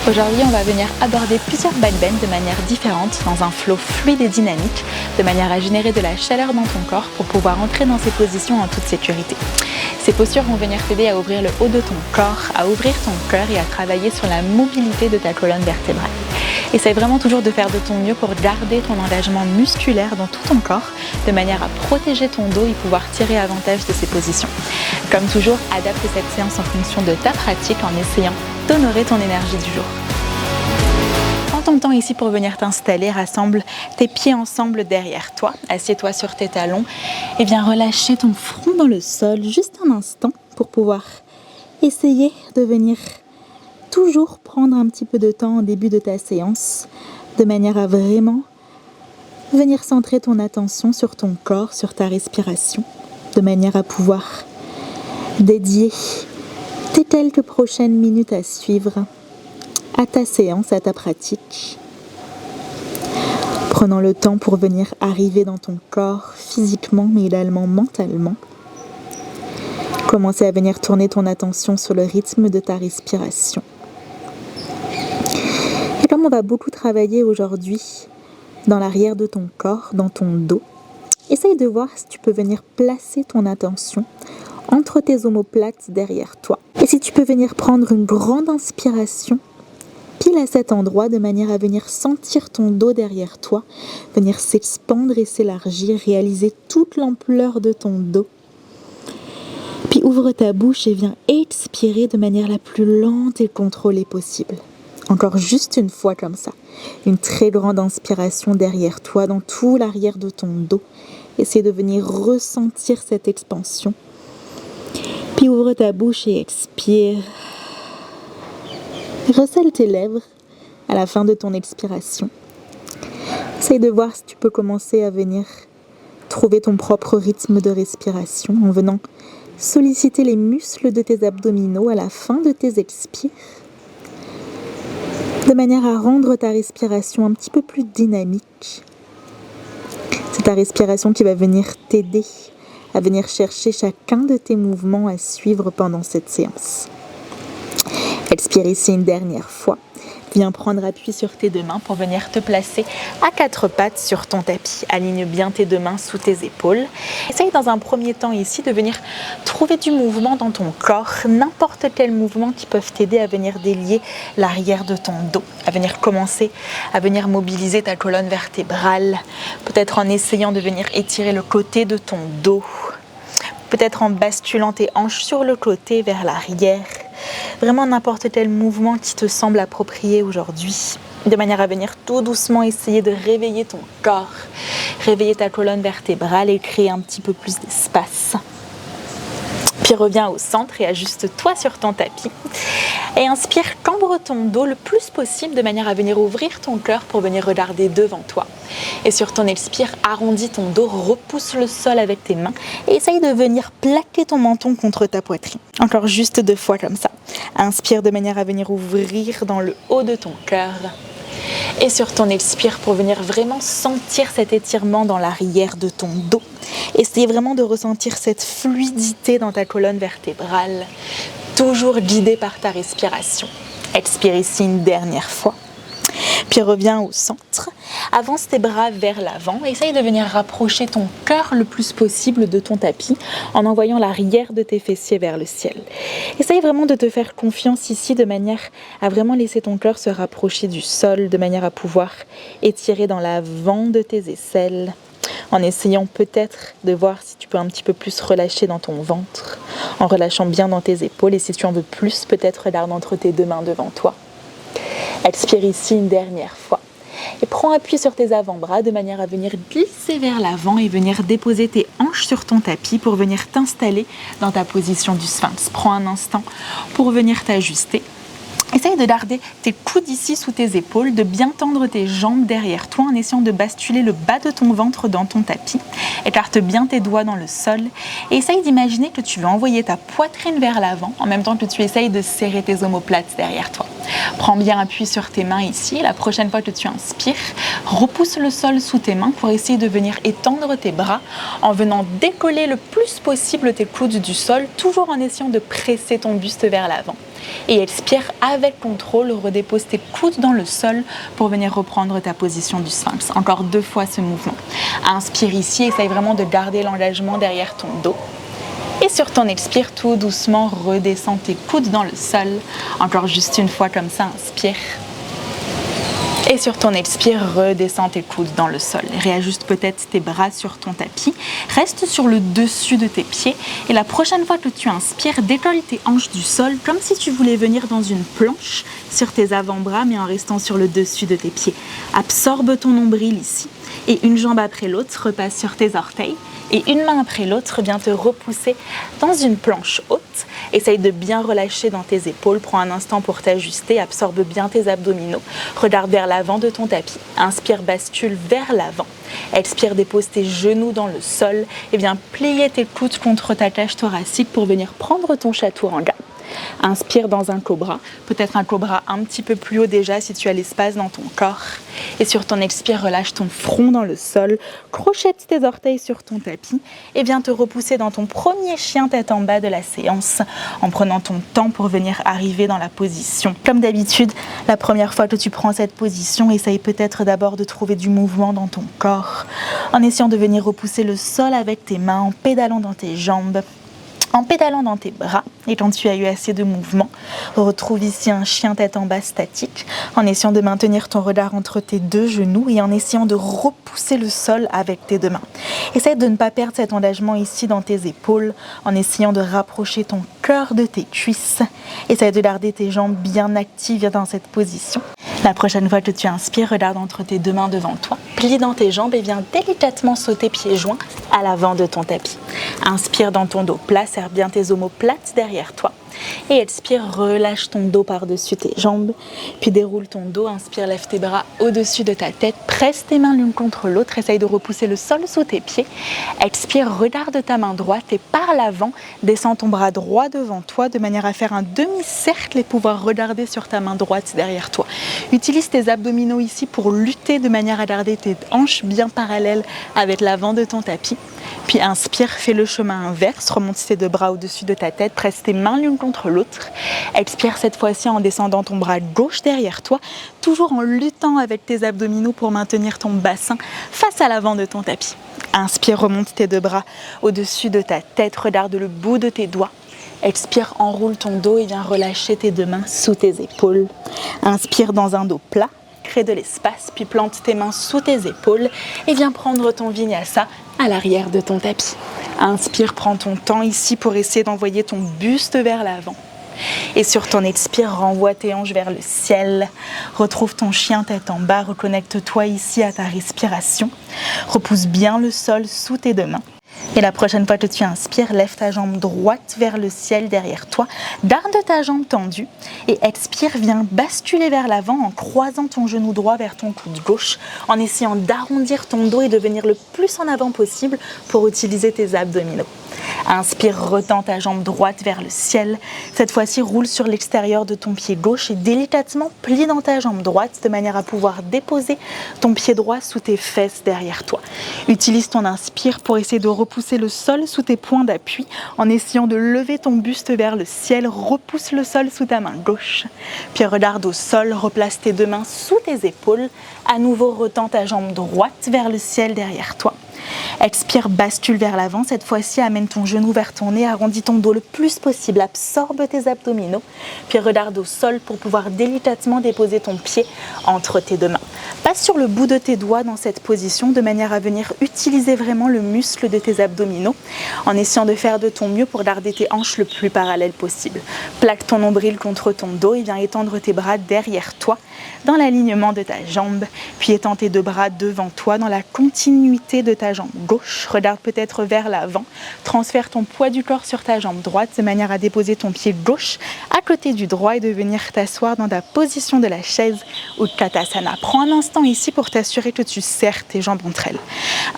Aujourd'hui, on va venir aborder plusieurs back bends de manière différente, dans un flow fluide et dynamique, de manière à générer de la chaleur dans ton corps pour pouvoir entrer dans ces positions en toute sécurité. Ces postures vont venir t'aider à ouvrir le haut de ton corps, à ouvrir ton cœur et à travailler sur la mobilité de ta colonne vertébrale. Essaye vraiment toujours de faire de ton mieux pour garder ton engagement musculaire dans tout ton corps, de manière à protéger ton dos et pouvoir tirer avantage de ces positions. Comme toujours, adapte cette séance en fonction de ta pratique en essayant d'honorer ton énergie du jour. Prends ton temps ici pour venir t'installer, rassemble tes pieds ensemble derrière toi, assieds-toi sur tes talons et viens relâcher ton front dans le sol juste un instant pour pouvoir essayer de venir toujours prendre un petit peu de temps au début de ta séance, de manière à vraiment venir centrer ton attention sur ton corps, sur ta respiration, de manière à pouvoir dédier tes quelques prochaines minutes à suivre à ta séance, à ta pratique. Prenant le temps pour venir arriver dans ton corps physiquement mais également mentalement. Commencer à venir tourner ton attention sur le rythme de ta respiration. Et comme on va beaucoup travailler aujourd'hui dans l'arrière de ton corps, dans ton dos, essaye de voir si tu peux venir placer ton attention entre tes omoplates derrière toi. Et si tu peux venir prendre une grande inspiration pile à cet endroit de manière à venir sentir ton dos derrière toi, venir s'expandre et s'élargir, réaliser toute l'ampleur de ton dos. Puis ouvre ta bouche et viens expirer de manière la plus lente et contrôlée possible. Encore juste une fois comme ça. Une très grande inspiration derrière toi, dans tout l'arrière de ton dos. Essaie de venir ressentir cette expansion. Puis ouvre ta bouche et expire. Recèle tes lèvres à la fin de ton expiration. Essaye de voir si tu peux commencer à venir trouver ton propre rythme de respiration en venant solliciter les muscles de tes abdominaux à la fin de tes expires, de manière à rendre ta respiration un petit peu plus dynamique. C'est ta respiration qui va venir t'aider à venir chercher chacun de tes mouvements à suivre pendant cette séance. Expire ici une dernière fois. Viens prendre appui sur tes deux mains pour venir te placer à quatre pattes sur ton tapis. Aligne bien tes deux mains sous tes épaules. Essaye dans un premier temps ici de venir trouver du mouvement dans ton corps, n'importe quel mouvement qui peuvent t'aider à venir délier l'arrière de ton dos, à venir commencer à venir mobiliser ta colonne vertébrale, peut-être en essayant de venir étirer le côté de ton dos, peut-être en basculant tes hanches sur le côté vers l'arrière. Vraiment n'importe quel mouvement qui te semble approprié aujourd'hui, de manière à venir tout doucement essayer de réveiller ton corps, réveiller ta colonne vertébrale et créer un petit peu plus d'espace. Puis reviens au centre et ajuste-toi sur ton tapis. Et inspire, cambre ton dos le plus possible de manière à venir ouvrir ton cœur pour venir regarder devant toi. Et sur ton expire, arrondis ton dos, repousse le sol avec tes mains et essaye de venir plaquer ton menton contre ta poitrine. Encore juste 2 fois comme ça. Inspire de manière à venir ouvrir dans le haut de ton cœur. Et sur ton expire pour venir vraiment sentir cet étirement dans l'arrière de ton dos. Essaye vraiment de ressentir cette fluidité dans ta colonne vertébrale, toujours guidée par ta respiration. Expire ici une dernière fois. Puis reviens au centre. Avance tes bras vers l'avant. Essaye de venir rapprocher ton cœur le plus possible de ton tapis en envoyant l'arrière de tes fessiers vers le ciel. Essaye vraiment de te faire confiance ici de manière à vraiment laisser ton cœur se rapprocher du sol, de manière à pouvoir étirer dans l'avant de tes aisselles, en essayant peut-être de voir si tu peux un petit peu plus relâcher dans ton ventre, en relâchant bien dans tes épaules et si tu en veux plus, peut-être regarde entre tes deux mains devant toi. Expire ici une dernière fois. Et prends appui sur tes avant-bras de manière à venir glisser vers l'avant et venir déposer tes hanches sur ton tapis pour venir t'installer dans ta position du sphinx. Prends un instant pour venir t'ajuster. Essaye de garder tes coudes ici sous tes épaules, de bien tendre tes jambes derrière toi en essayant de basculer le bas de ton ventre dans ton tapis. Écarte bien tes doigts dans le sol et essaye d'imaginer que tu veux envoyer ta poitrine vers l'avant en même temps que tu essayes de serrer tes omoplates derrière toi. Prends bien appui sur tes mains ici. La prochaine fois que tu inspires, repousse le sol sous tes mains pour essayer de venir étendre tes bras en venant décoller le plus possible tes coudes du sol, toujours en essayant de presser ton buste vers l'avant. Et expire avec contrôle, redépose tes coudes dans le sol pour venir reprendre ta position du sphinx. Encore 2 fois ce mouvement. Inspire ici, essaye vraiment de garder l'engagement derrière ton dos. Et sur ton expire, tout doucement, redescends tes coudes dans le sol. Encore juste une fois comme ça, inspire. Et sur ton expire, redescends tes coudes dans le sol. Réajuste peut-être tes bras sur ton tapis. Reste sur le dessus de tes pieds. Et la prochaine fois que tu inspires, décolle tes hanches du sol comme si tu voulais venir dans une planche sur tes avant-bras, mais en restant sur le dessus de tes pieds. Absorbe ton nombril ici. Et une jambe après l'autre, repasse sur tes orteils. Et une main après l'autre vient te repousser dans une planche haute. Essaye de bien relâcher dans tes épaules. Prends un instant pour t'ajuster. Absorbe bien tes abdominaux. Regarde vers l'avant de ton tapis. Inspire, bascule vers l'avant. Expire, dépose tes genoux dans le sol. Et viens plier tes coudes contre ta cage thoracique pour venir prendre ton chaturanga. Inspire dans un cobra, peut-être un cobra un petit peu plus haut déjà si tu as l'espace dans ton corps. Et sur ton expire, relâche ton front dans le sol, crochette tes orteils sur ton tapis et viens te repousser dans ton premier chien tête en bas de la séance en prenant ton temps pour venir arriver dans la position. Comme d'habitude, la première fois que tu prends cette position, essaye peut-être d'abord de trouver du mouvement dans ton corps en essayant de venir repousser le sol avec tes mains, en pédalant dans tes jambes, en pédalant dans tes bras. Et quand tu as eu assez de mouvement, retrouve ici un chien tête en bas statique en essayant de maintenir ton regard entre tes 2 genoux et en essayant de repousser le sol avec tes 2 mains. Essaye de ne pas perdre cet engagement ici dans tes épaules en essayant de rapprocher ton cœur de tes cuisses. Essaye de garder tes jambes bien actives dans cette position. La prochaine fois que tu inspires, regarde entre tes 2 mains devant toi, plie dans tes jambes et viens délicatement sauter pieds joints à l'avant de ton tapis. Inspire dans ton dos plat, serre bien tes omoplates derrière toi. Et expire, relâche ton dos par-dessus tes jambes, puis déroule ton dos, inspire, lève tes bras au-dessus de ta tête, presse tes mains l'une contre l'autre, essaye de repousser le sol sous tes pieds. Expire, regarde ta main droite et par l'avant, descends ton bras droit devant toi de manière à faire un demi-cercle et pouvoir regarder sur ta main droite derrière toi. Utilise tes abdominaux ici pour lutter de manière à garder tes hanches bien parallèles avec l'avant de ton tapis. Puis inspire, fais le chemin inverse, remonte tes 2 bras au-dessus de ta tête, presse tes mains l'une contre l'autre. Expire cette fois-ci en descendant ton bras gauche derrière toi, toujours en luttant avec tes abdominaux pour maintenir ton bassin face à l'avant de ton tapis. Inspire, remonte tes 2 bras au-dessus de ta tête, regarde le bout de tes doigts. Expire, enroule ton dos et viens relâcher tes 2 mains sous tes épaules. Inspire dans un dos plat. Crée de l'espace, puis plante tes mains sous tes épaules et viens prendre ton vinyasa à l'arrière de ton tapis. Inspire, prends ton temps ici pour essayer d'envoyer ton buste vers l'avant. Et sur ton expire, renvoie tes hanches vers le ciel. Retrouve ton chien tête en bas, reconnecte-toi ici à ta respiration. Repousse bien le sol sous tes 2 mains. Et la prochaine fois que tu inspires, lève ta jambe droite vers le ciel derrière toi. Garde ta jambe tendue et expire, viens basculer vers l'avant en croisant ton genou droit vers ton coude gauche, en essayant d'arrondir ton dos et de venir le plus en avant possible pour utiliser tes abdominaux. Inspire, retends ta jambe droite vers le ciel. Cette fois-ci, roule sur l'extérieur de ton pied gauche et délicatement plie dans ta jambe droite de manière à pouvoir déposer ton pied droit sous tes fesses derrière toi. Utilise ton inspire pour essayer de repousser le sol sous tes points d'appui en essayant de lever ton buste vers le ciel. Repousse le sol sous ta main gauche. Puis regarde au sol, replace tes 2 mains sous tes épaules. À nouveau, retends ta jambe droite vers le ciel derrière toi. Expire, bascule vers l'avant. Cette fois-ci, amène ton genou vers ton nez, arrondis ton dos le plus possible, absorbe tes abdominaux, puis regarde au sol pour pouvoir délicatement déposer ton pied entre tes 2 mains. Passe sur le bout de tes doigts dans cette position de manière à venir utiliser vraiment le muscle de tes abdominaux en essayant de faire de ton mieux pour garder tes hanches le plus parallèles possible. Plaque ton nombril contre ton dos et viens étendre tes bras derrière toi dans l'alignement de ta jambe, puis étends tes 2 bras devant toi dans la continuité de ta jambe gauche, regarde peut-être vers l'avant, transfère ton poids du corps sur ta jambe droite de manière à déposer ton pied gauche à côté du droit et de venir t'asseoir dans ta position de la chaise Utkatasana. Prends un instant ici pour t'assurer que tu serres tes jambes entre elles.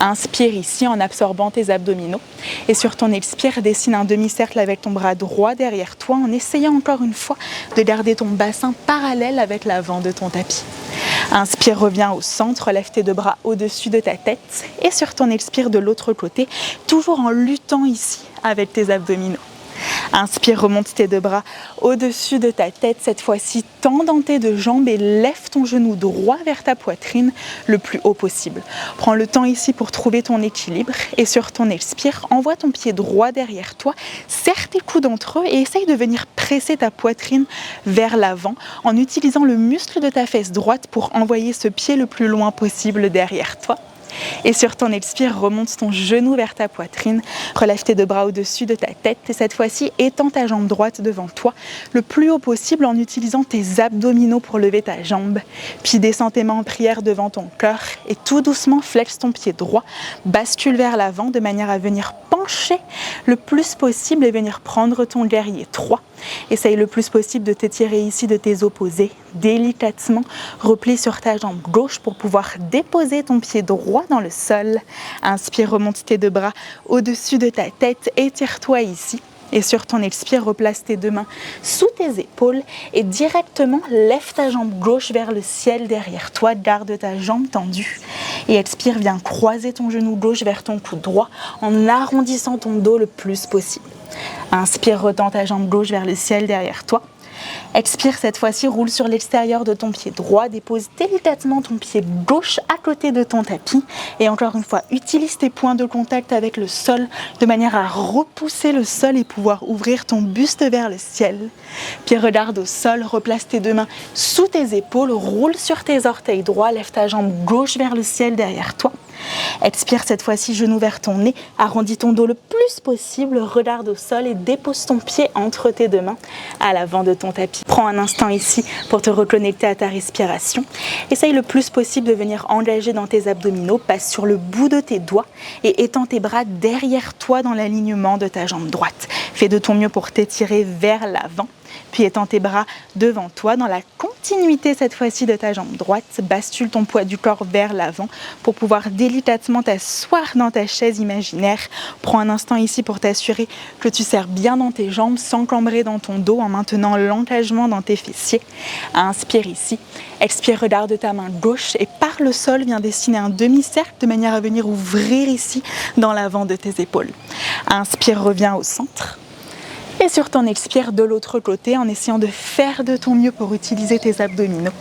Inspire ici en absorbant tes abdominaux et sur ton expire, dessine un demi-cercle avec ton bras droit derrière toi en essayant encore une fois de garder ton bassin parallèle avec l'avant de ton tapis. Inspire, reviens au centre, lève tes deux bras au-dessus de ta tête et sur ton expire de l'autre côté, toujours en luttant ici avec tes abdominaux. Inspire, remonte tes deux bras au-dessus de ta tête, cette fois-ci tends tes deux jambes et lève ton genou droit vers ta poitrine le plus haut possible. Prends le temps ici pour trouver ton équilibre et sur ton expire, envoie ton pied droit derrière toi, serre tes coudes entre eux et essaye de venir presser ta poitrine vers l'avant en utilisant le muscle de ta fesse droite pour envoyer ce pied le plus loin possible derrière toi. Et sur ton expire, remonte ton genou vers ta poitrine, relève tes deux bras au-dessus de ta tête et cette fois-ci, étends ta jambe droite devant toi le plus haut possible en utilisant tes abdominaux pour lever ta jambe. Puis descends tes mains en prière devant ton cœur et tout doucement flexe ton pied droit, bascule vers l'avant de manière à venir pencher le plus possible et venir prendre ton guerrier 3. Essaye le plus possible de t'étirer ici de tes opposés, délicatement, replie sur ta jambe gauche pour pouvoir déposer ton pied droit dans le sol. Inspire, remonte tes deux bras au-dessus de ta tête, étire-toi ici. Et sur ton expire, replace tes deux mains sous tes épaules et directement lève ta jambe gauche vers le ciel derrière toi, garde ta jambe tendue. Et expire, viens croiser ton genou gauche vers ton coude droit en arrondissant ton dos le plus possible. Inspire, retends ta jambe gauche vers le ciel derrière toi. Expire, cette fois-ci, roule sur l'extérieur de ton pied droit, dépose délicatement ton pied gauche à côté de ton tapis et encore une fois, utilise tes points de contact avec le sol de manière à repousser le sol et pouvoir ouvrir ton buste vers le ciel. Puis regarde au sol, replace tes deux mains sous tes épaules, roule sur tes orteils droits, lève ta jambe gauche vers le ciel derrière toi. Expire cette fois-ci, genou vers ton nez, arrondis ton dos le plus possible, regarde au sol et dépose ton pied entre tes deux mains à l'avant de ton tapis. Prends un instant ici pour te reconnecter à ta respiration. Essaye le plus possible de venir engager dans tes abdominaux, passe sur le bout de tes doigts et étends tes bras derrière toi dans l'alignement de ta jambe droite. Fais de ton mieux pour t'étirer vers l'avant. Puis étends tes bras devant toi dans la continuité cette fois-ci de ta jambe droite. Bascule ton poids du corps vers l'avant pour pouvoir délicatement t'asseoir dans ta chaise imaginaire. Prends un instant ici pour t'assurer que tu serres bien dans tes jambes sans cambrer dans ton dos en maintenant l'engagement dans tes fessiers. Inspire ici. Expire, regarde ta main gauche et par le sol, viens dessiner un demi-cercle de manière à venir ouvrir ici dans l'avant de tes épaules. Inspire, reviens au centre. Et sur ton expire de l'autre côté en essayant de faire de ton mieux pour utiliser tes abdominaux.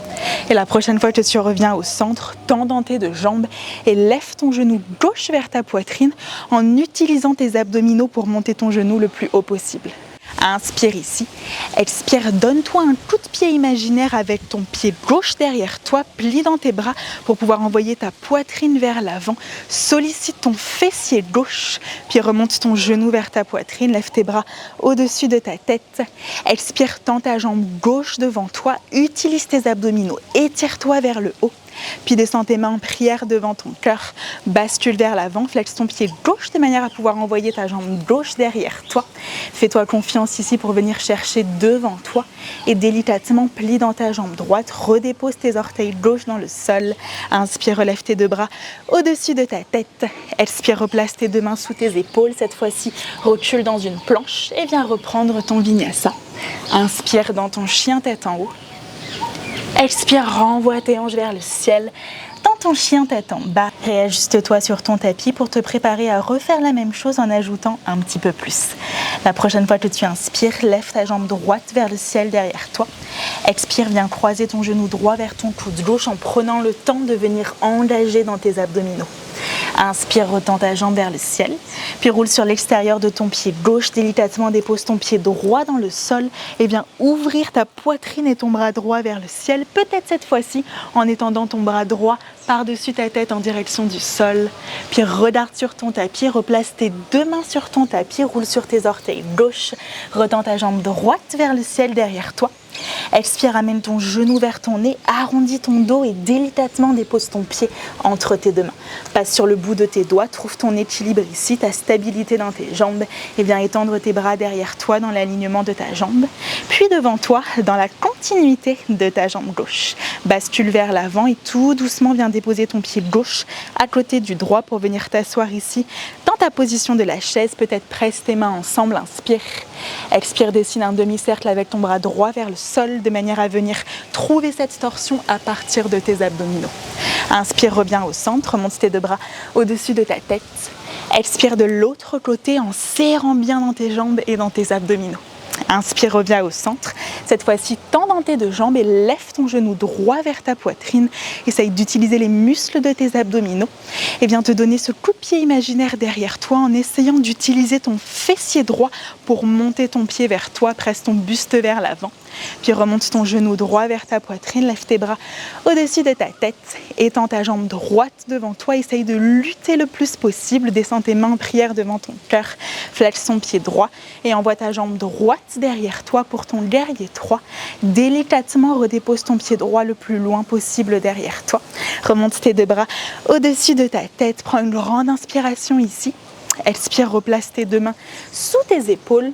Et la prochaine fois que tu reviens au centre, tends tes deux jambes et lève ton genou gauche vers ta poitrine en utilisant tes abdominaux pour monter ton genou le plus haut possible. Inspire ici. Expire, donne-toi un coup de pied imaginaire avec ton pied gauche derrière toi, plie dans tes bras pour pouvoir envoyer ta poitrine vers l'avant. Sollicite ton fessier gauche, puis remonte ton genou vers ta poitrine, lève tes bras au-dessus de ta tête. Expire, tends ta jambe gauche devant toi, utilise tes abdominaux, étire-toi vers le haut. Puis descends tes mains en prière devant ton cœur, bascule vers l'avant, flexe ton pied gauche de manière à pouvoir envoyer ta jambe gauche derrière toi. Fais-toi confiance ici pour venir chercher devant toi et délicatement plie dans ta jambe droite, redépose tes orteils gauche dans le sol. Inspire, relève tes deux bras au-dessus de ta tête. Expire, replace tes deux mains sous tes épaules. Cette fois-ci, recule dans une planche et viens reprendre ton vinyasa. Inspire dans ton chien tête en haut. Expire, renvoie tes hanches vers le ciel. Tends ton chien tête en bas. Réajuste-toi sur ton tapis pour te préparer à refaire la même chose en ajoutant un petit peu plus. La prochaine fois que tu inspires, lève ta jambe droite vers le ciel derrière toi. Expire, viens croiser ton genou droit vers ton coude gauche en prenant le temps de venir engager dans tes abdominaux. Inspire, retends ta jambe vers le ciel, puis roule sur l'extérieur de ton pied gauche, délicatement dépose ton pied droit dans le sol et viens ouvrir ta poitrine et ton bras droit vers le ciel, peut-être cette fois-ci en étendant ton bras droit par-dessus ta tête en direction du sol. Puis regarde sur ton tapis, replace tes deux mains sur ton tapis, roule sur tes orteils gauche, retends ta jambe droite vers le ciel derrière toi. Expire, amène ton genou vers ton nez, arrondis ton dos et délicatement dépose ton pied entre tes deux mains. Passe sur le bout de tes doigts, trouve ton équilibre ici, ta stabilité dans tes jambes et viens étendre tes bras derrière toi dans l'alignement de ta jambe. Puis devant toi, dans la continuité de ta jambe gauche. Bascule vers l'avant et tout doucement viens déposer ton pied gauche à côté du droit pour venir t'asseoir ici dans ta position de la chaise. Peut-être presse tes mains ensemble, inspire. Expire, dessine un demi-cercle avec ton bras droit vers le sol de manière à venir trouver cette torsion à partir de tes abdominaux. Inspire, reviens au centre, monte tes deux bras au-dessus de ta tête. Expire de l'autre côté en serrant bien dans tes jambes et dans tes abdominaux. Inspire, reviens au centre. Cette fois-ci, tends dans tes deux jambes et lève ton genou droit vers ta poitrine. Essaye d'utiliser les muscles de tes abdominaux et viens te donner ce coup de pied imaginaire derrière toi en essayant d'utiliser ton fessier droit pour monter ton pied vers toi. Presse ton buste vers l'avant. Puis remonte ton genou droit vers ta poitrine, lève tes bras au-dessus de ta tête, étends ta jambe droite devant toi, essaye de lutter le plus possible, descends tes mains en prière devant ton cœur, flexe ton pied droit et envoie ta jambe droite derrière toi pour ton guerrier 3. Délicatement redépose ton pied droit le plus loin possible derrière toi, remonte tes deux bras au-dessus de ta tête, prends une grande inspiration ici, expire, replace tes deux mains sous tes épaules.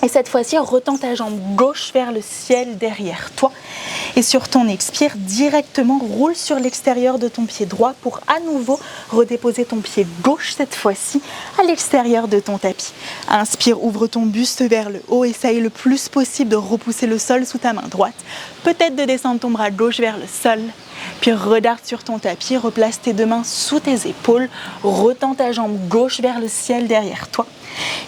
Et cette fois-ci, retends ta jambe gauche vers le ciel derrière toi. Et sur ton expire, directement roule sur l'extérieur de ton pied droit pour à nouveau redéposer ton pied gauche cette fois-ci à l'extérieur de ton tapis. Inspire, ouvre ton buste vers le haut. Essaye le plus possible de repousser le sol sous ta main droite. Peut-être de descendre ton bras gauche vers le sol. Puis regarde sur ton tapis, replace tes deux mains sous tes épaules. Retends ta jambe gauche vers le ciel derrière toi.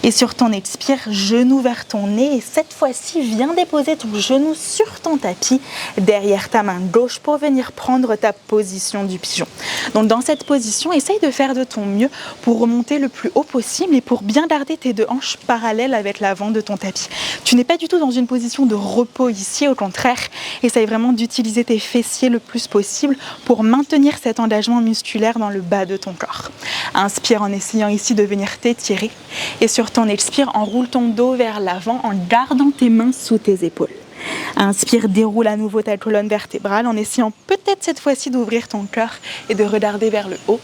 Et sur ton expire, genou vers ton nez et cette fois-ci, viens déposer ton genou sur ton tapis derrière ta main gauche pour venir prendre ta position du pigeon. Donc dans cette position, essaye de faire de ton mieux pour remonter le plus haut possible et pour bien garder tes deux hanches parallèles avec l'avant de ton tapis. Tu n'es pas du tout dans une position de repos ici, au contraire, essaye vraiment d'utiliser tes fessiers le plus possible pour maintenir cet engagement musculaire dans le bas de ton corps. Inspire en essayant ici de venir t'étirer. Et sur ton expire, enroule ton dos vers l'avant en gardant tes mains sous tes épaules. Inspire, déroule à nouveau ta colonne vertébrale en essayant peut-être cette fois-ci d'ouvrir ton cœur et de regarder vers le haut.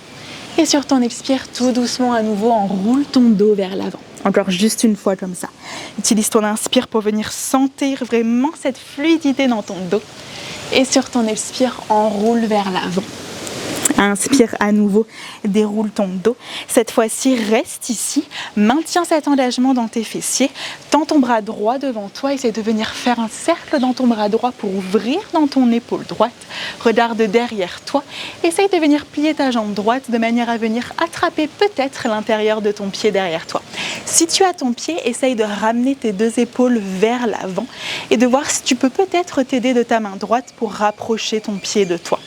Et sur ton expire, tout doucement à nouveau, enroule ton dos vers l'avant. Encore juste une fois comme ça. Utilise ton inspire pour venir sentir vraiment cette fluidité dans ton dos. Et sur ton expire, enroule vers l'avant. Inspire à nouveau, déroule ton dos. Cette fois-ci, reste ici. Maintiens cet engagement dans tes fessiers. Tends ton bras droit devant toi. Essaye de venir faire un cercle dans ton bras droit pour ouvrir dans ton épaule droite. Regarde derrière toi. Essaye de venir plier ta jambe droite de manière à venir attraper peut-être l'intérieur de ton pied derrière toi. Si tu as ton pied, essaye de ramener tes deux épaules vers l'avant et de voir si tu peux peut-être t'aider de ta main droite pour rapprocher ton pied de toi.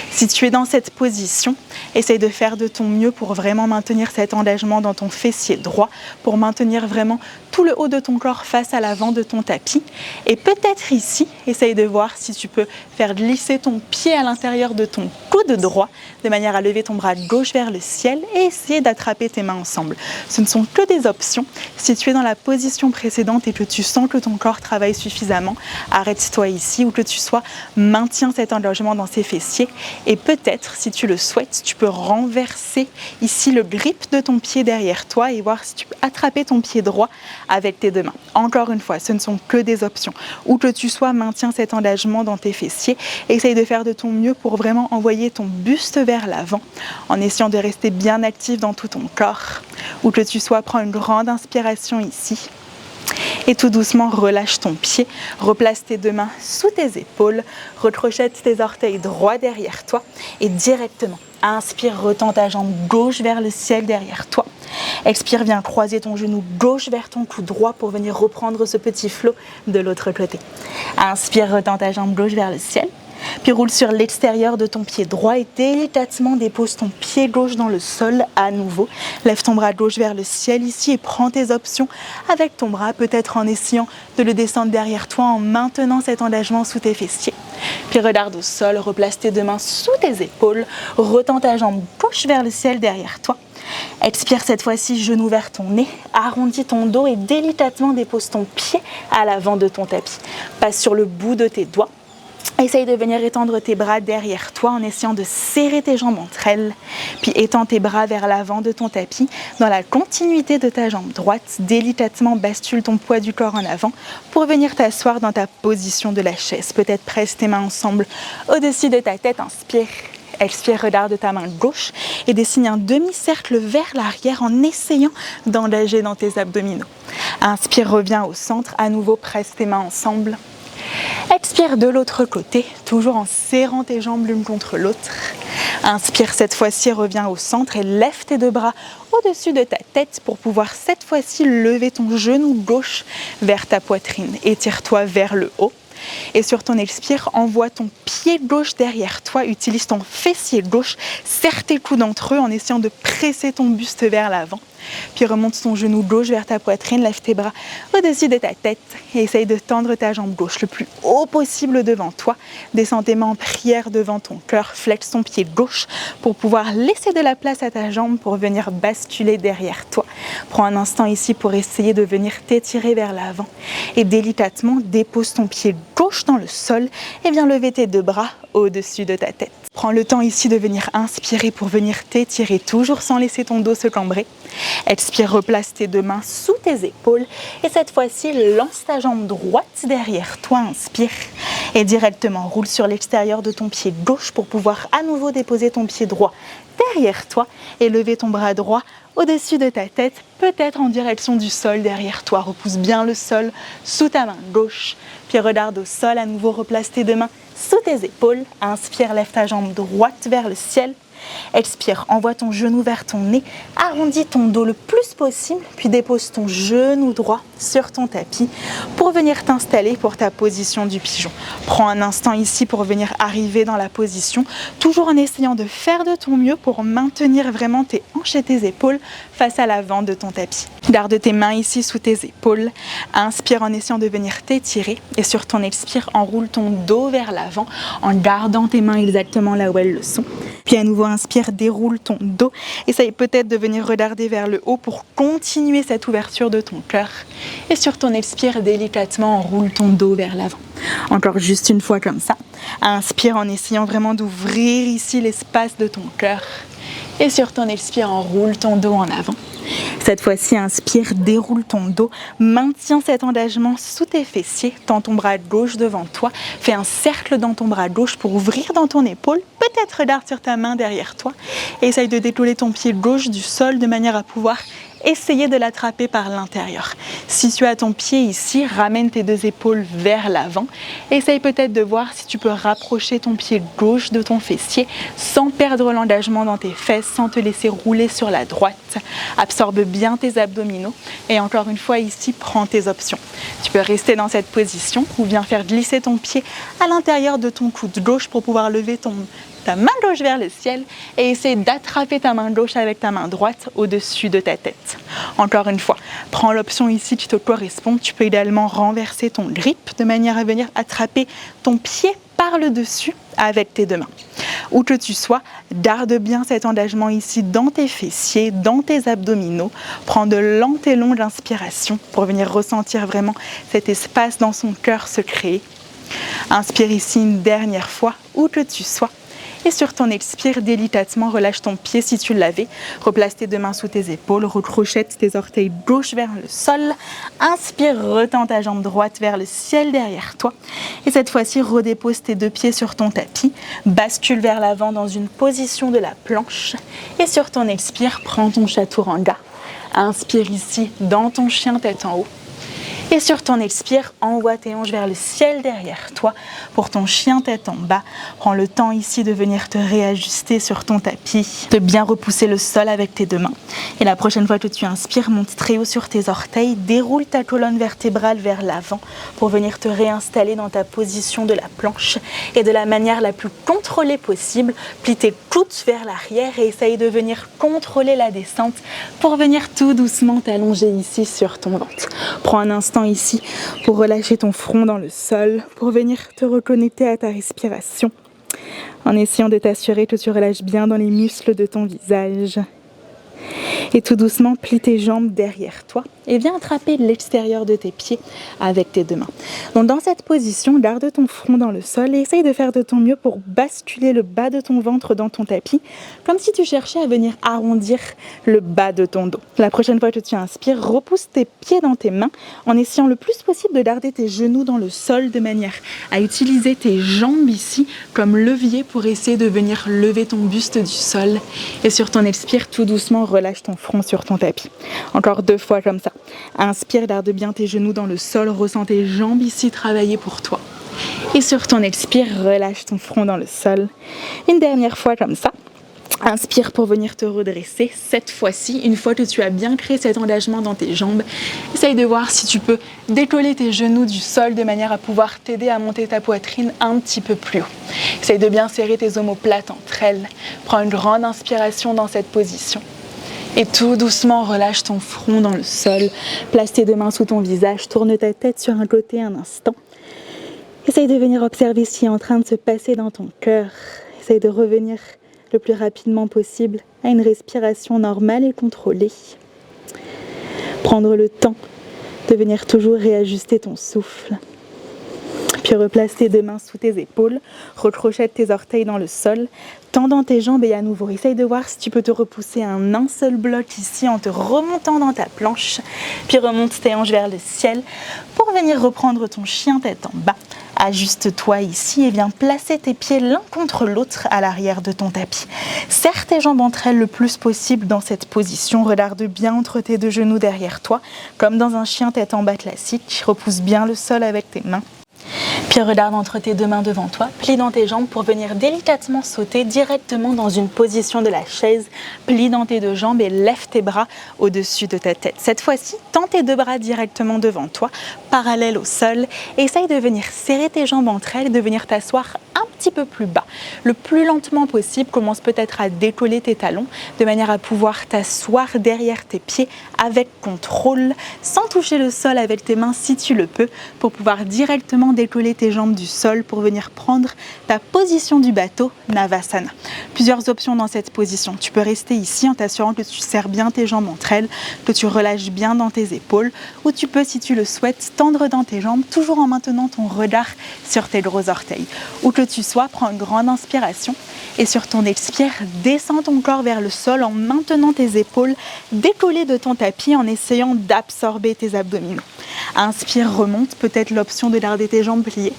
Si tu es dans cette position, essaye de faire de ton mieux pour vraiment maintenir cet engagement dans ton fessier droit, pour maintenir vraiment tout le haut de ton corps face à l'avant de ton tapis. Et peut-être ici, essaye de voir si tu peux faire glisser ton pied à l'intérieur de ton coude droit, de manière à lever ton bras gauche vers le ciel et essayer d'attraper tes mains ensemble. Ce ne sont que des options. Si tu es dans la position précédente et que tu sens que ton corps travaille suffisamment, arrête-toi ici, ou que tu sois, maintiens cet engagement dans ses fessiers. Et peut-être, si tu le souhaites, tu peux renverser ici le grip de ton pied derrière toi et voir si tu peux attraper ton pied droit avec tes deux mains. Encore une fois, ce ne sont que des options. Où que tu sois, maintiens cet engagement dans tes fessiers. Essaye de faire de ton mieux pour vraiment envoyer ton buste vers l'avant en essayant de rester bien actif dans tout ton corps. Où que tu sois, prends une grande inspiration ici. Et tout doucement, relâche ton pied, replace tes deux mains sous tes épaules, recrochette tes orteils droits derrière toi et directement, inspire, retends ta jambe gauche vers le ciel derrière toi. Expire, viens croiser ton genou gauche vers ton cou droit pour venir reprendre ce petit flot de l'autre côté. Inspire, retends ta jambe gauche vers le ciel. Puis roule sur l'extérieur de ton pied droit et délicatement dépose ton pied gauche dans le sol à nouveau. Lève ton bras gauche vers le ciel ici et prends tes options avec ton bras, peut-être en essayant de le descendre derrière toi en maintenant cet engagement sous tes fessiers. Puis regarde au sol, replace tes deux mains sous tes épaules, retends ta jambe gauche vers le ciel derrière toi. Expire cette fois-ci, genou vers ton nez, arrondis ton dos et délicatement dépose ton pied à l'avant de ton tapis. Passe sur le bout de tes doigts. Essaye de venir étendre tes bras derrière toi en essayant de serrer tes jambes entre elles. Puis étends tes bras vers l'avant de ton tapis. Dans la continuité de ta jambe droite, délicatement bascule ton poids du corps en avant pour venir t'asseoir dans ta position de la chaise. Peut-être presse tes mains ensemble au-dessus de ta tête. Inspire. Expire, regarde ta main gauche et dessine un demi-cercle vers l'arrière en essayant d'engager dans tes abdominaux. Inspire, reviens au centre. À nouveau, presse tes mains ensemble. Expire de l'autre côté, toujours en serrant tes jambes l'une contre l'autre. Inspire cette fois-ci, reviens au centre et lève tes deux bras au-dessus de ta tête pour pouvoir cette fois-ci lever ton genou gauche vers ta poitrine. Étire-toi vers le haut. Et sur ton expire, envoie ton pied gauche derrière toi, utilise ton fessier gauche, serre tes coudes entre eux en essayant de presser ton buste vers l'avant. Puis remonte ton genou gauche vers ta poitrine, lève tes bras au-dessus de ta tête et essaye de tendre ta jambe gauche le plus haut possible devant toi. Descends tes mains en prière devant ton cœur, flexe ton pied gauche pour pouvoir laisser de la place à ta jambe pour venir basculer derrière toi. Prends un instant ici pour essayer de venir t'étirer vers l'avant et délicatement dépose ton pied gauche dans le sol et viens lever tes deux bras au-dessus de ta tête. Prends le temps ici de venir inspirer pour venir t'étirer, toujours sans laisser ton dos se cambrer. Expire, replace tes deux mains sous tes épaules et cette fois-ci, lance ta jambe droite derrière toi, inspire et directement roule sur l'extérieur de ton pied gauche pour pouvoir à nouveau déposer ton pied droit derrière toi et lever ton bras droit au-dessus de ta tête, peut-être en direction du sol derrière toi. Repousse bien le sol sous ta main gauche, puis regarde au sol, à nouveau replace tes deux mains sous tes épaules. Inspire, lève ta jambe droite vers le ciel. Expire, envoie ton genou vers ton nez, arrondis ton dos le plus possible, puis dépose ton genou droit sur ton tapis pour venir t'installer pour ta position du pigeon. Prends un instant ici pour venir arriver dans la position, toujours en essayant de faire de ton mieux pour maintenir vraiment tes hanches et tes épaules face à l'avant de ton tapis. Garde tes mains ici sous tes épaules, inspire en essayant de venir t'étirer et sur ton expire, enroule ton dos vers l'avant en gardant tes mains exactement là où elles le sont. Puis à nouveau, inspire, déroule ton dos. Essaye peut-être de venir regarder vers le haut pour continuer cette ouverture de ton cœur. Et sur ton expire, délicatement, enroule ton dos vers l'avant. Encore juste une fois comme ça. Inspire en essayant vraiment d'ouvrir ici l'espace de ton cœur. Et sur ton expire, enroule ton dos en avant. Cette fois-ci, inspire, déroule ton dos, maintiens cet engagement sous tes fessiers, tends ton bras gauche devant toi, fais un cercle dans ton bras gauche pour ouvrir dans ton épaule, peut-être regarde sur ta main derrière toi, et essaye de décoller ton pied gauche du sol de manière à pouvoir essayer de l'attraper par l'intérieur. Si tu as ton pied ici, ramène tes deux épaules vers l'avant. Essaye peut-être de voir si tu peux rapprocher ton pied gauche de ton fessier sans perdre l'engagement dans tes fesses, sans te laisser rouler sur la droite. Absorbe bien tes abdominaux et encore une fois ici, prends tes options. Tu peux rester dans cette position ou bien faire glisser ton pied à l'intérieur de ton coude gauche pour pouvoir lever ta main gauche vers le ciel et essayer d'attraper ta main gauche avec ta main droite au-dessus de ta tête. Encore une fois, prends l'option ici qui te correspond. Tu peux également renverser ton grip de manière à venir attraper ton pied par le dessus avec tes deux mains. Où que tu sois, garde bien cet engagement ici dans tes fessiers, dans tes abdominaux. Prends de lentes et longues inspirations pour venir ressentir vraiment cet espace dans son cœur se créer. Inspire ici une dernière fois, où que tu sois. Et sur ton expire, délicatement, relâche ton pied si tu l'avais. Replace tes deux mains sous tes épaules, recrochette tes orteils gauche vers le sol. Inspire, retends ta jambe droite vers le ciel derrière toi. Et cette fois-ci, redépose tes deux pieds sur ton tapis. Bascule vers l'avant dans une position de la planche. Et sur ton expire, prends ton chaturanga. Inspire ici dans ton chien tête en haut. Et sur ton expire, envoie tes hanches vers le ciel derrière toi pour ton chien tête en bas. Prends le temps ici de venir te réajuster sur ton tapis, de bien repousser le sol avec tes deux mains. Et la prochaine fois que tu inspires, monte très haut sur tes orteils, déroule ta colonne vertébrale vers l'avant pour venir te réinstaller dans ta position de la planche et de la manière la plus contrôlée possible. Plie tes coudes vers l'arrière et essaye de venir contrôler la descente pour venir tout doucement t'allonger ici sur ton ventre. Prends un instant ici pour relâcher ton front dans le sol, pour venir te reconnecter à ta respiration en essayant de t'assurer que tu relâches bien dans les muscles de ton visage. Et tout doucement, plie tes jambes derrière toi et viens attraper l'extérieur de tes pieds avec tes deux mains. Donc dans cette position, garde ton front dans le sol et essaye de faire de ton mieux pour basculer le bas de ton ventre dans ton tapis, comme si tu cherchais à venir arrondir le bas de ton dos. La prochaine fois que tu inspires, repousse tes pieds dans tes mains en essayant le plus possible de garder tes genoux dans le sol de manière à utiliser tes jambes ici comme levier pour essayer de venir lever ton buste du sol. Et sur ton expire, tout doucement, relâche ton front sur ton tapis. Encore 2 fois comme ça. Inspire, garde bien tes genoux dans le sol, ressens tes jambes ici travailler pour toi. Et sur ton expire, relâche ton front dans le sol. Une dernière fois comme ça. Inspire pour venir te redresser. Cette fois-ci, une fois que tu as bien créé cet engagement dans tes jambes, essaye de voir si tu peux décoller tes genoux du sol de manière à pouvoir t'aider à monter ta poitrine un petit peu plus haut. Essaye de bien serrer tes omoplates entre elles. Prends une grande inspiration dans cette position. Et tout doucement, relâche ton front dans le sol. Place tes 2 mains sous ton visage. Tourne ta tête sur un côté un instant. Essaye de venir observer ce qui est en train de se passer dans ton cœur. Essaye de revenir le plus rapidement possible à une respiration normale et contrôlée. Prendre le temps de venir toujours réajuster ton souffle. Puis replace tes 2 mains sous tes épaules, recrochette tes orteils dans le sol, tends tes jambes et à nouveau, essaye de voir si tu peux te repousser un seul bloc ici en te remontant dans ta planche, puis remonte tes hanches vers le ciel pour venir reprendre ton chien tête en bas. Ajuste-toi ici et viens placer tes pieds l'un contre l'autre à l'arrière de ton tapis. Serre tes jambes entre elles le plus possible dans cette position. Regarde bien entre tes 2 genoux derrière toi, comme dans un chien tête en bas classique. Repousse bien le sol avec tes mains. Puis regarde entre tes 2 mains devant toi, plie dans tes jambes pour venir délicatement sauter directement dans une position de la chaise. Plie dans tes 2 jambes et lève tes bras au-dessus de ta tête. Cette fois-ci, tends tes 2 bras directement devant toi, parallèles au sol. Et essaye de venir serrer tes jambes entre elles, de venir t'asseoir un petit peu plus bas. Le plus lentement possible, commence peut-être à décoller tes talons de manière à pouvoir t'asseoir derrière tes pieds avec contrôle, sans toucher le sol avec tes mains si tu le peux, pour pouvoir directement décoller tes jambes du sol pour venir prendre ta position du bateau, Navasana. Plusieurs options dans cette position. Tu peux rester ici en t'assurant que tu serres bien tes jambes entre elles, que tu relâches bien dans tes épaules, ou tu peux, si tu le souhaites, tendre dans tes jambes, toujours en maintenant ton regard sur tes gros orteils. Où que tu sois, prends une grande inspiration et sur ton expire, descends ton corps vers le sol en maintenant tes épaules décollées de ton tapis en essayant d'absorber tes abdominaux. Inspire, remonte, peut-être l'option de garder tes jambes pliées.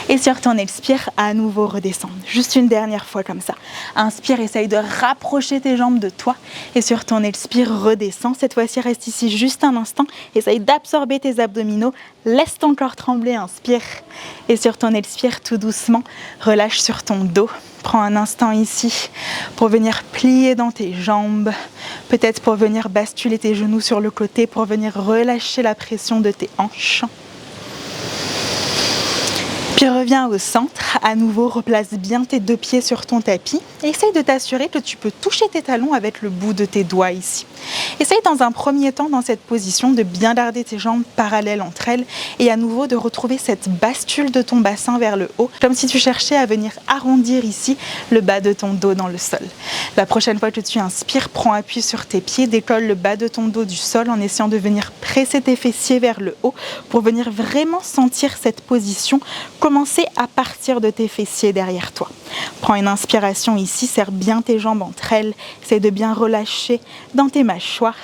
Et sur ton expire, à nouveau redescendre. Juste une dernière fois comme ça. Inspire, essaye de rapprocher tes jambes de toi. Et sur ton expire, redescends. Cette fois-ci, reste ici juste un instant. Essaye d'absorber tes abdominaux. Laisse ton corps trembler, inspire. Et sur ton expire, tout doucement, relâche sur ton dos. Prends un instant ici pour venir plier dans tes jambes, peut-être pour venir basculer tes genoux sur le côté, pour venir relâcher la pression de tes hanches. Puis reviens au centre, à nouveau replace bien tes 2 pieds sur ton tapis et essaye de t'assurer que tu peux toucher tes talons avec le bout de tes doigts ici. Essaye dans un premier temps dans cette position de bien garder tes jambes parallèles entre elles et à nouveau de retrouver cette bascule de ton bassin vers le haut, comme si tu cherchais à venir arrondir ici le bas de ton dos dans le sol. La prochaine fois que tu inspires, prends appui sur tes pieds, décolle le bas de ton dos du sol en essayant de venir presser tes fessiers vers le haut pour venir vraiment sentir cette position. Commencer à partir de tes fessiers derrière toi. Prends une inspiration ici, serre bien tes jambes entre elles, essaie de bien relâcher dans tes mâchoires.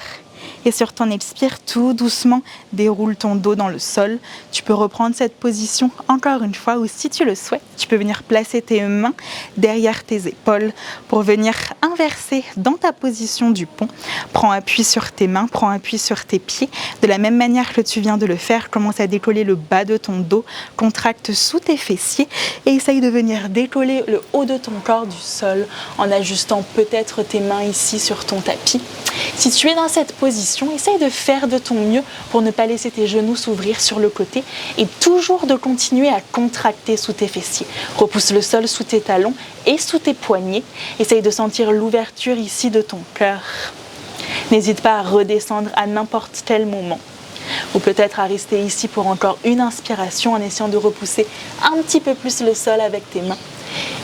Et sur ton expire, tout doucement, déroule ton dos dans le sol. Tu peux reprendre cette position encore une fois ou si tu le souhaites, tu peux venir placer tes mains derrière tes épaules pour venir inverser dans ta position du pont. Prends appui sur tes mains, prends appui sur tes pieds. De la même manière que tu viens de le faire, commence à décoller le bas de ton dos, contracte sous tes fessiers et essaye de venir décoller le haut de ton corps du sol en ajustant peut-être tes mains ici sur ton tapis. Si tu es dans cette position, essaye de faire de ton mieux pour ne pas laisser tes genoux s'ouvrir sur le côté et toujours de continuer à contracter sous tes fessiers. Repousse le sol sous tes talons et sous tes poignets. Essaye de sentir l'ouverture ici de ton cœur. N'hésite pas à redescendre à n'importe quel moment. Ou peut-être à rester ici pour encore une inspiration en essayant de repousser un petit peu plus le sol avec tes mains.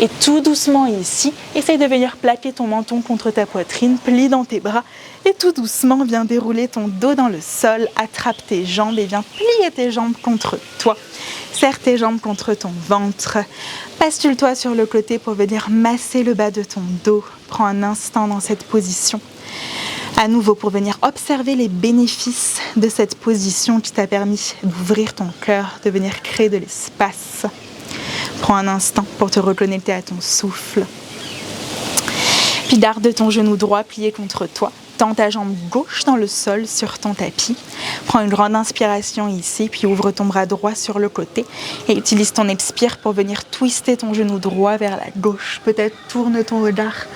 Et tout doucement ici, essaye de venir plaquer ton menton contre ta poitrine, plie dans tes bras Et tout doucement, viens dérouler ton dos dans le sol, attrape tes jambes et viens plier tes jambes contre toi. Serre tes jambes contre ton ventre. Passe-tu-le-toi sur le côté pour venir masser le bas de ton dos. Prends un instant dans cette position. À nouveau, pour venir observer les bénéfices de cette position qui t'a permis d'ouvrir ton cœur, de venir créer de l'espace. Prends un instant pour te reconnecter à ton souffle. Puis garde ton genou droit plié contre toi. Tends ta jambe gauche dans le sol sur ton tapis. Prends une grande inspiration ici, puis ouvre ton bras droit sur le côté et utilise ton expire pour venir twister ton genou droit vers la gauche. Peut-être tourne ton regard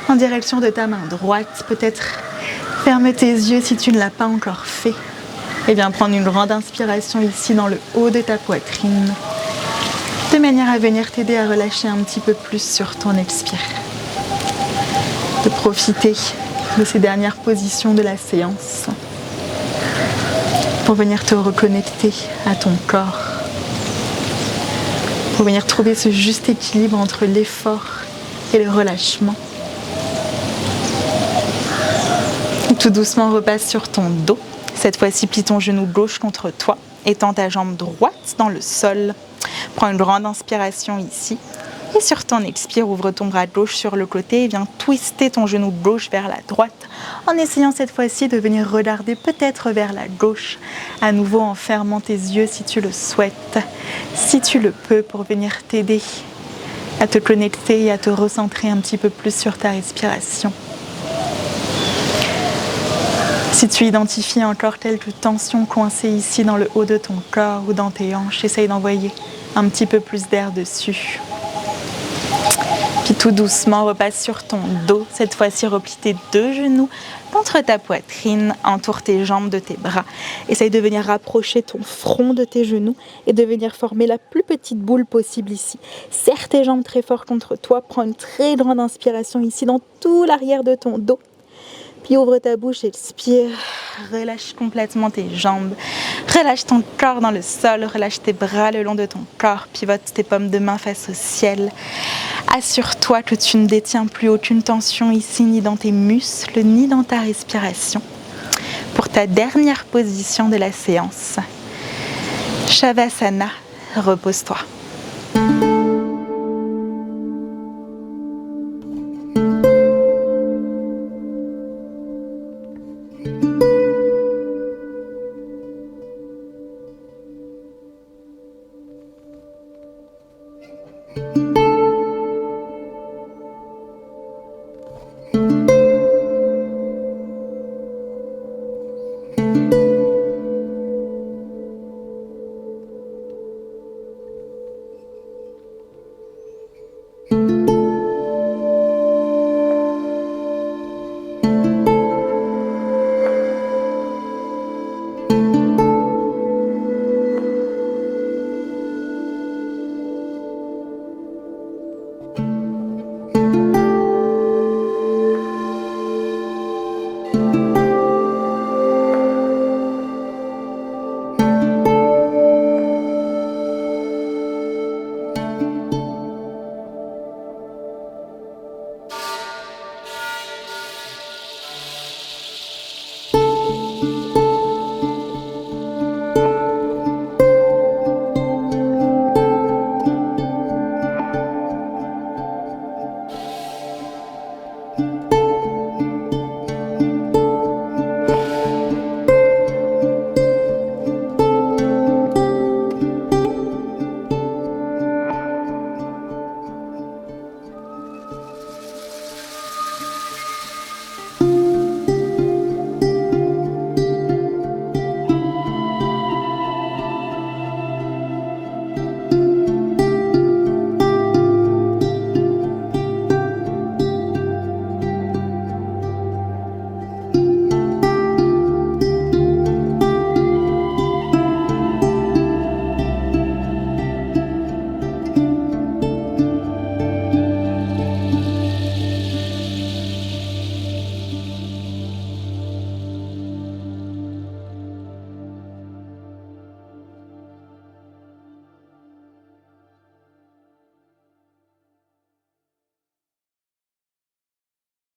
en direction de ta main droite. Peut-être ferme tes yeux si tu ne l'as pas encore fait. Et viens prendre une grande inspiration ici dans le haut de ta poitrine, de manière à venir t'aider à relâcher un petit peu plus sur ton expire. De profiter de ces dernières positions de la séance pour venir te reconnecter à ton corps, pour venir trouver ce juste équilibre entre l'effort et le relâchement. Et tout doucement repasse sur ton dos. Cette fois-ci, plie ton genou gauche contre toi, étends ta jambe droite dans le sol. Prends une grande inspiration ici. Et sur ton expire, ouvre ton bras gauche sur le côté et viens twister ton genou gauche vers la droite en essayant cette fois-ci de venir regarder peut-être vers la gauche, à nouveau en fermant tes yeux si tu le souhaites, si tu le peux, pour venir t'aider à te connecter et à te recentrer un petit peu plus sur ta respiration. Si tu identifies encore quelques tensions coincées ici dans le haut de ton corps ou dans tes hanches, essaye d'envoyer un petit peu plus d'air dessus. Puis tout doucement, repasse sur ton dos. Cette fois-ci, replie tes deux genoux contre ta poitrine, entoure tes jambes de tes bras. Essaye de venir rapprocher ton front de tes genoux et de venir former la plus petite boule possible ici. Serre tes jambes très fort contre toi. Prends une très grande inspiration ici dans tout l'arrière de ton dos. Puis ouvre ta bouche, expire, relâche complètement tes jambes, relâche ton corps dans le sol, relâche tes bras le long de ton corps, pivote tes paumes de main face au ciel. Assure-toi que tu ne détiens plus aucune tension ici, ni dans tes muscles, ni dans ta respiration. Pour ta dernière position de la séance, Shavasana, repose-toi.